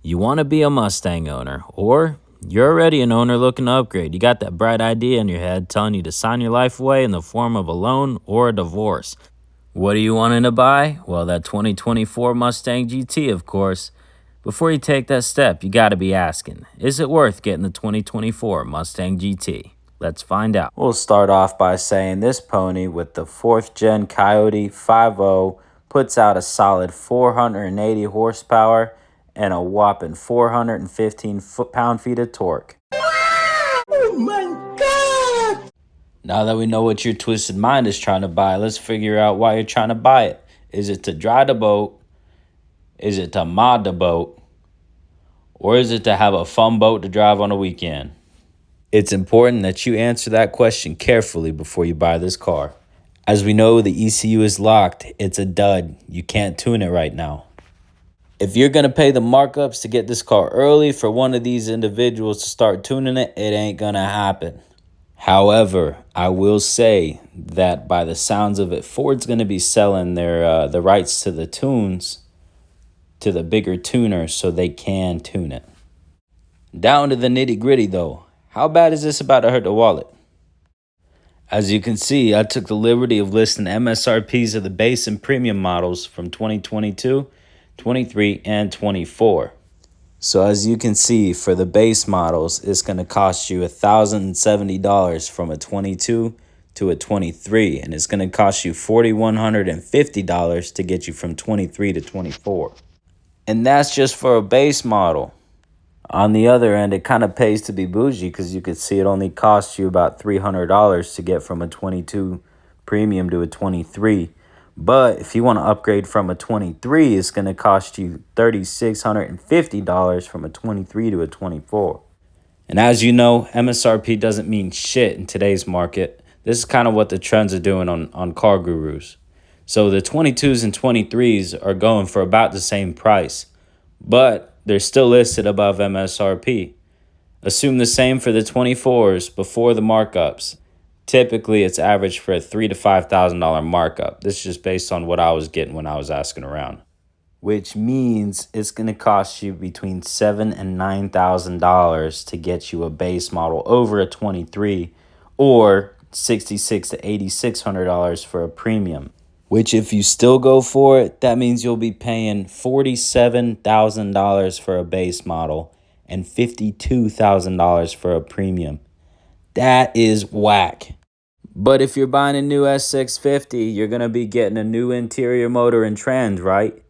You want to be a Mustang owner, or you're already an owner looking to upgrade. You got that bright idea in your head telling you to sign your life away in the form of a loan or a divorce. What are you wanting to buy? Well, that 2024 Mustang GT, of course. Before you take that step, you got to be asking, is it worth getting the 2024 Mustang GT? Let's find out. We'll start off by saying this pony with the 4th gen Coyote 5.0 puts out a solid 480 horsepower and a whopping 415 pound-feet of torque. Oh my God! Now that we know what your twisted mind is trying to buy, let's figure out why you're trying to buy it. Is it to dry the boat? Is it to mod the boat? Or is it to have a fun boat to drive on a weekend? It's important that you answer that question carefully before you buy this car. As we know, the ECU is locked. It's a dud. You can't tune it right now. If you're going to pay the markups to get this car early for one of these individuals to start tuning it, it ain't going to happen. However, I will say that by the sounds of it, Ford's going to be selling their the rights to the tunes to the bigger tuners so they can tune it. Down to the nitty-gritty though. How bad is this about to hurt the wallet? As you can see, I took the liberty of listing MSRPs of the base and premium models from 2022, 23, and 24. So as you can see, for the base models, it's going to cost you $1,070 from a 22 to a 23, and it's going to cost you $4,150 to get you from 23 to 24. And that's just for a base model. On the other end, it kind of pays to be bougie because you could see it only costs you about $300 to get from a 22 premium to a 23. But if you want to upgrade from a 23, it's going to cost you $3,650 from a 23 to a 24. And as you know, MSRP doesn't mean shit in today's market. This is kind of what the trends are doing on Car Gurus. So the 22s and 23s are going for about the same price, but they're still listed above MSRP. Assume the same for the 24s before the markups. Typically, it's average for a $3,000 to $5,000 markup. This is just based on what I was getting when I was asking around. Which means it's going to cost you between $7,000 and $9,000 to get you a base model over a 23, or $6,600 to $8,600 for a premium. Which if you still go for it, that means you'll be paying $47,000 for a base model and $52,000 for a premium. That is whack. But if you're buying a new S650, you're going to be getting a new interior motor and trans, right?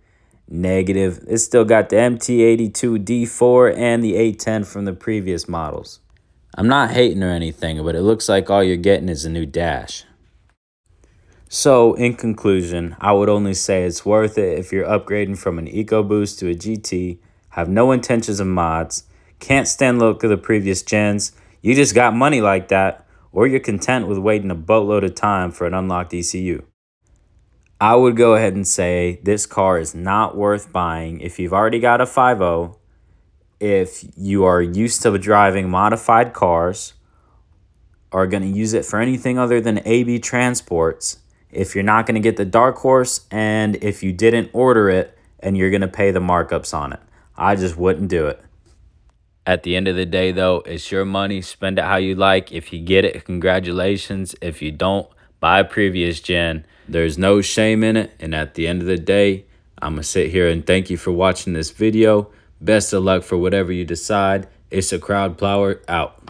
Negative. It's still got the MT82 D4 and the 810 from the previous models. I'm not hating or anything, but it looks like all you're getting is a new dash. So, in conclusion, I would only say it's worth it if you're upgrading from an EcoBoost to a GT, have no intentions of mods, can't stand the look of the previous gens, you just got money like that, or you're content with waiting a boatload of time for an unlocked ECU. I would go ahead and say this car is not worth buying if you've already got a 5.0, if you are used to driving modified cars, are going to use it for anything other than AB transports, if you're not going to get the Dark Horse, and if you didn't order it and you're going to pay the markups on it. I just wouldn't do it. At the end of the day, though, it's your money. Spend it how you like. If you get it, congratulations. If you don't, buy a previous gen. There's no shame in it. And at the end of the day, I'm going to sit here and thank you for watching this video. Best of luck for whatever you decide. It's a Crowd Plower out.